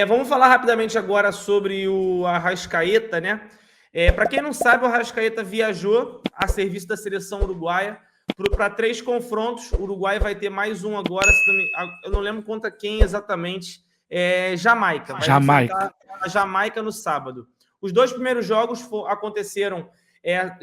Vamos falar rapidamente agora sobre o Arrascaeta, né? Para quem não sabe, o Arrascaeta viajou a serviço da seleção uruguaia para 3 confrontos. O Uruguai vai ter mais um agora, eu não lembro contra quem exatamente. Jamaica. Vai enfrentar a Jamaica no sábado. Os 2 primeiros jogos aconteceram,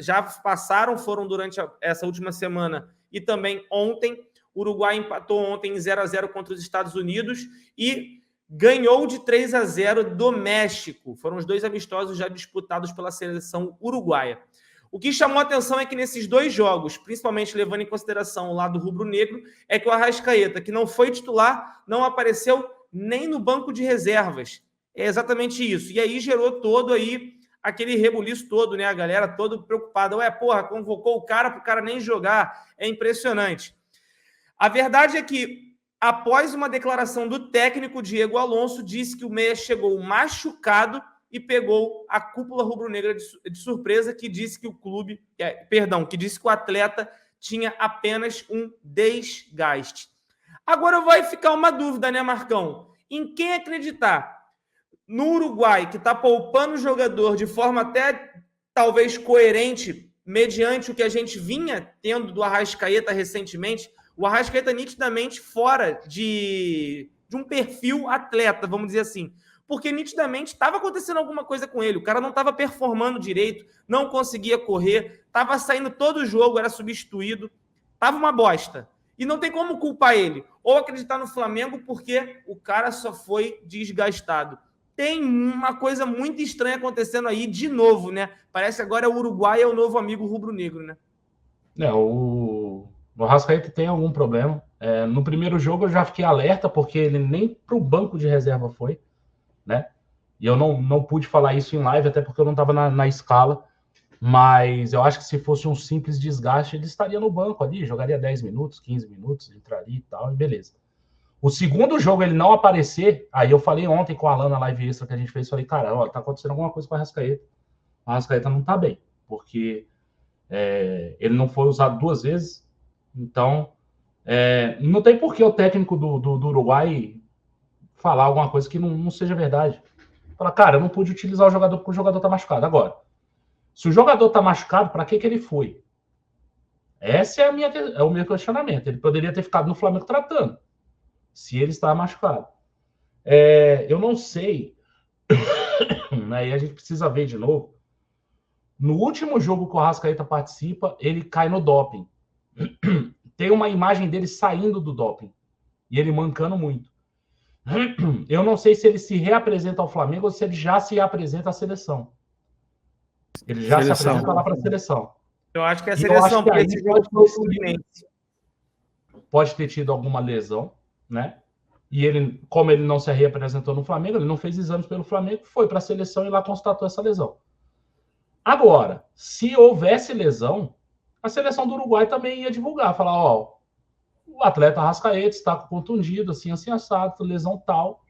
já passaram, foram durante essa última semana e também ontem. O Uruguai empatou ontem em 0-0 contra os Estados Unidos e ganhou de 3-0 do México. Foram os 2 amistosos já disputados pela seleção uruguaia. O que chamou a atenção é que nesses 2 jogos, principalmente levando em consideração o lado rubro-negro, é que o Arrascaeta, que não foi titular, não apareceu nem no banco de reservas. É exatamente isso. E aí gerou todo aí aquele rebuliço todo, né? A galera toda preocupada. Convocou o cara para o cara nem jogar. É impressionante. A verdade é que, após uma declaração do técnico Diego Alonso, disse que o meia chegou machucado e pegou a cúpula rubro-negra de surpresa, que disse que que disse que o atleta tinha apenas um desgaste. Agora vai ficar uma dúvida, né, Marcão? Em quem acreditar? No Uruguai, que está poupando o jogador de forma até talvez coerente, mediante o que a gente vinha tendo do Arrascaeta recentemente, o Arrascaeta nitidamente fora de um perfil atleta, vamos dizer assim. Porque nitidamente estava acontecendo alguma coisa com ele. O cara não estava performando direito, não conseguia correr, estava saindo todo o jogo, era substituído. Estava uma bosta. E não tem como culpar ele. Ou acreditar no Flamengo porque o cara só foi desgastado. Tem uma coisa muito estranha acontecendo aí de novo, né? Parece que agora o Uruguai é o novo amigo rubro-negro, né? O Arrascaeta tem algum problema. No primeiro jogo eu já fiquei alerta, porque ele nem para o banco de reserva foi, né? E eu não pude falar isso em live, até porque eu não estava na escala. Mas eu acho que se fosse um simples desgaste, ele estaria no banco ali, jogaria 10 minutos, 15 minutos, entraria e tal, e beleza. O segundo jogo ele não aparecer, aí eu falei ontem com a Alan na live extra que a gente fez, falei, cara, ó, tá acontecendo alguma coisa com o Arrascaeta. O Arrascaeta não tá bem, porque ele não foi usado 2 vezes, então não tem por que o técnico do Uruguai falar alguma coisa que não seja verdade. Fala, cara, eu não pude utilizar o jogador porque o jogador tá machucado. Agora, se o jogador tá machucado, para que ele foi? Esse é o meu questionamento. Ele poderia ter ficado no Flamengo tratando, se ele está machucado. Eu não sei, né, e a gente precisa ver de novo. No último jogo que o Arrascaeta participa, ele cai no doping. Tem uma imagem dele saindo do doping. E ele mancando muito. Eu não sei se ele se reapresenta ao Flamengo ou se ele já se apresenta à seleção. Ele já se apresenta lá para a seleção. Eu acho que é a seleção, porque esse jogo pode ter tido alguma lesão, né? E ele, como ele não se reapresentou no Flamengo, ele não fez exames pelo Flamengo, foi para a seleção e lá constatou essa lesão. Agora, se houvesse lesão, a seleção do Uruguai também ia divulgar, falar, ó, o atleta Arrascaeta está contundido, assim assado, lesão tal,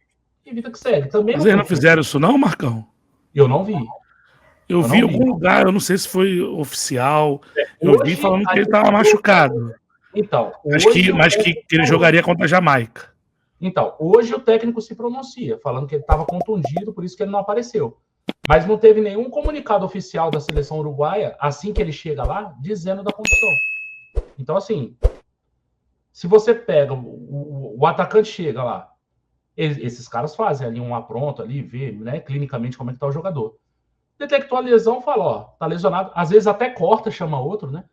e vida que segue. Também Mas eles não fizeram isso não, Marcão? Eu não vi. Eu vi em algum lugar, eu não sei se foi oficial, eu vi falando que ele estava machucado. Então, mas que ele jogaria contra a Jamaica. Então, hoje o técnico se pronuncia, falando que ele estava contundido, por isso que ele não apareceu. Mas não teve nenhum comunicado oficial da seleção uruguaia, assim que ele chega lá, dizendo da condição. Então, assim, se você pega, o atacante chega lá, esses caras fazem ali um apronto, ali, vê, né, clinicamente como é que tá o jogador. Detectou a lesão, fala, ó, tá lesionado. Às vezes até corta, chama outro, né?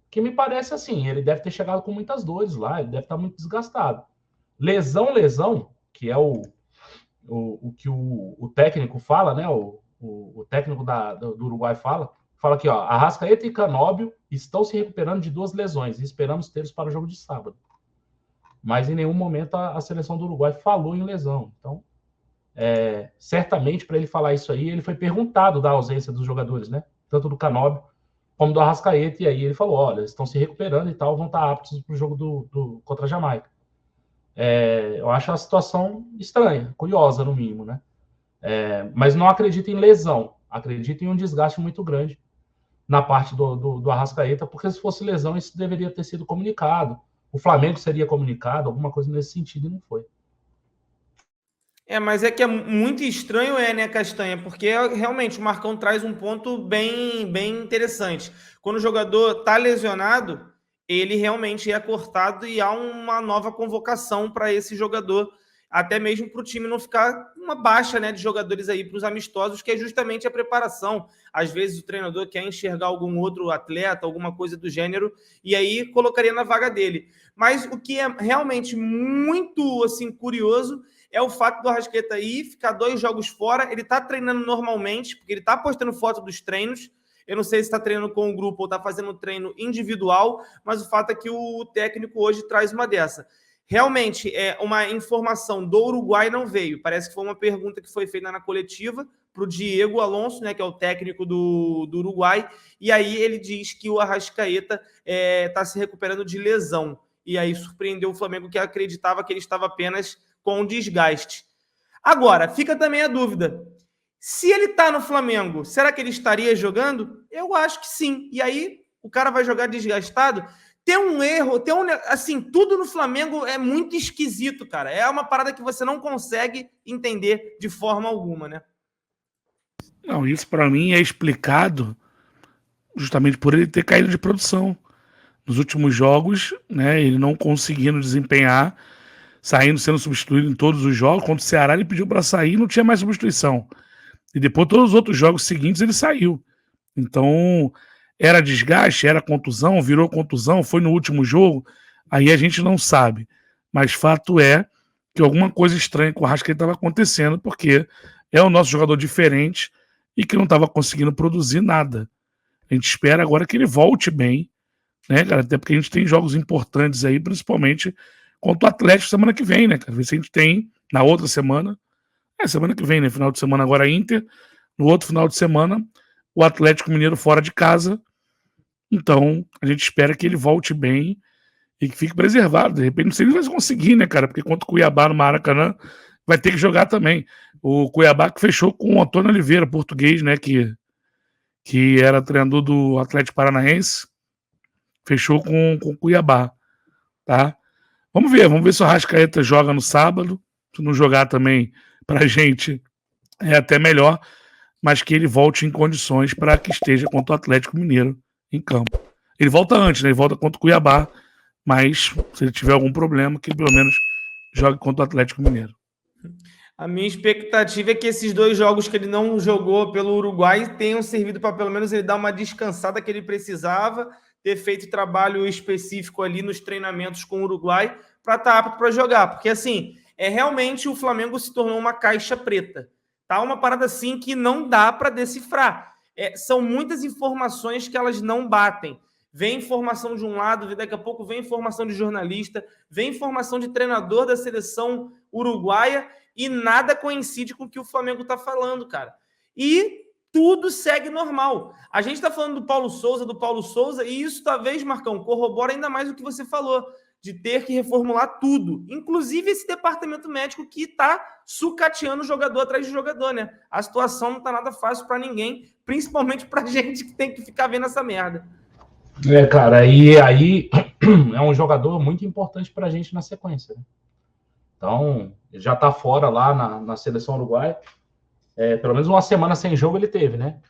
Que me parece assim, ele deve ter chegado com muitas dores lá, ele deve estar muito desgastado. Lesão, que é o que o técnico fala, né? O técnico do Uruguai fala aqui, ó, Arrascaeta e Canóbio estão se recuperando de 2 lesões e esperamos tê-los para o jogo de sábado. Mas em nenhum momento a seleção do Uruguai falou em lesão. Então, certamente, para ele falar isso aí, ele foi perguntado da ausência dos jogadores, né? Tanto do Canóbio como do Arrascaeta, e aí ele falou, olha, eles estão se recuperando e tal, vão estar aptos para o jogo contra a Jamaica. Eu acho a situação estranha, curiosa, no mínimo, né? Mas não acredito em lesão, acredito em um desgaste muito grande na parte do Arrascaeta, porque se fosse lesão, isso deveria ter sido comunicado. O Flamengo seria comunicado, alguma coisa nesse sentido, e não foi. Mas é que é muito estranho, né, Castanha? Porque realmente o Marcão traz um ponto bem interessante. Quando o jogador está lesionado, ele realmente é cortado e há uma nova convocação para esse jogador, até mesmo para o time não ficar uma baixa, né, de jogadores aí para os amistosos, que é justamente a preparação. Às vezes o treinador quer enxergar algum outro atleta, alguma coisa do gênero, e aí colocaria na vaga dele. Mas o que é realmente muito assim curioso é o fato do Arrascaeta aí ficar 2 jogos fora. Ele está treinando normalmente, porque ele está postando foto dos treinos. Eu não sei se está treinando com o grupo ou está fazendo treino individual, mas o fato é que o técnico hoje traz uma dessa. Realmente, uma informação do Uruguai não veio. Parece que foi uma pergunta que foi feita na coletiva para o Diego Alonso, né, que é o técnico do Uruguai, e aí ele diz que o Arrascaeta está se recuperando de lesão. E aí surpreendeu o Flamengo, que acreditava que ele estava apenas com desgaste. Agora, fica também a dúvida. Se ele está no Flamengo, será que ele estaria jogando? Eu acho que sim. E aí, o cara vai jogar desgastado? Tem um erro, assim, tudo no Flamengo é muito esquisito, cara. É uma parada que você não consegue entender de forma alguma, né? Não, isso para mim é explicado justamente por ele ter caído de produção. Nos últimos jogos, né, ele não conseguindo desempenhar, sendo substituído em todos os jogos. Contra o Ceará ele pediu para sair e não tinha mais substituição. E depois todos os outros jogos seguintes ele saiu. Então, era desgaste, era contusão, virou contusão, foi no último jogo, aí a gente não sabe. Mas fato é que alguma coisa estranha com o Arrascaeta estava acontecendo, porque é o nosso jogador diferente e que não estava conseguindo produzir nada. A gente espera agora que ele volte bem, né, cara? Até porque a gente tem jogos importantes aí, principalmente contra o Atlético semana que vem, né, cara? Ver se a gente tem na outra semana. Semana que vem, né? Final de semana agora Inter. No outro final de semana, o Atlético Mineiro fora de casa. Então, a gente espera que ele volte bem e que fique preservado. De repente, não sei se ele vai conseguir, né, cara? Porque contra o Cuiabá no Maracanã, vai ter que jogar também. O Cuiabá que fechou com o Antônio Oliveira, português, né? Que era treinador do Atlético Paranaense. Fechou com o Cuiabá, tá? Vamos ver se o Arrascaeta joga no sábado. Se não jogar também, pra gente é até melhor, mas que ele volte em condições para que esteja contra o Atlético Mineiro em campo. Ele volta antes, né? Ele volta contra o Cuiabá, mas se ele tiver algum problema, que ele pelo menos jogue contra o Atlético Mineiro. A minha expectativa é que esses 2 jogos que ele não jogou pelo Uruguai tenham servido para pelo menos ele dar uma descansada que ele precisava, ter feito trabalho específico ali nos treinamentos com o Uruguai para estar apto para jogar. Porque, assim, realmente o Flamengo se tornou uma caixa preta. Tá uma parada assim que não dá para decifrar. São muitas informações que elas não batem. Vem informação de um lado, daqui a pouco vem informação de jornalista, vem informação de treinador da seleção uruguaia e nada coincide com o que o Flamengo está falando, cara. E tudo segue normal. A gente está falando do Paulo Souza, e isso talvez, Marcão, corrobora ainda mais o que você falou, de ter que reformular tudo, inclusive esse departamento médico que está sucateando jogador atrás de jogador, né? A situação não está nada fácil para ninguém, principalmente para gente que tem que ficar vendo essa merda. Cara, e aí é um jogador muito importante para a gente na sequência, né? Então, ele já está fora lá na seleção uruguaia. Pelo menos uma semana sem jogo ele teve, né?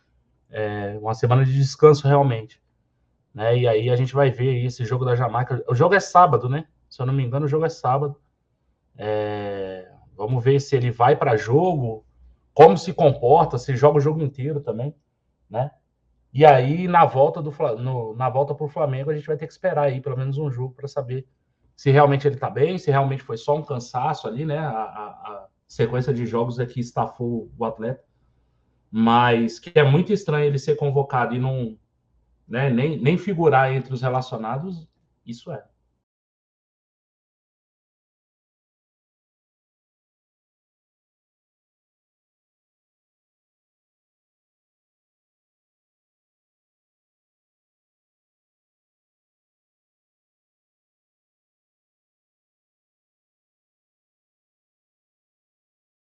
Uma semana de descanso realmente. Né? E aí a gente vai ver esse jogo da Jamaica. O jogo é sábado, né? Se eu não me engano, o jogo é sábado. Vamos ver se ele vai para jogo, como se comporta, se joga o jogo inteiro também, né? E aí, na volta para o Flamengo, a gente vai ter que esperar aí pelo menos um jogo para saber se realmente ele está bem, se realmente foi só um cansaço ali, né? A sequência de jogos é que estafou o atleta. Mas que é muito estranho ele ser convocado e não, né, nem figurar entre os relacionados, isso é.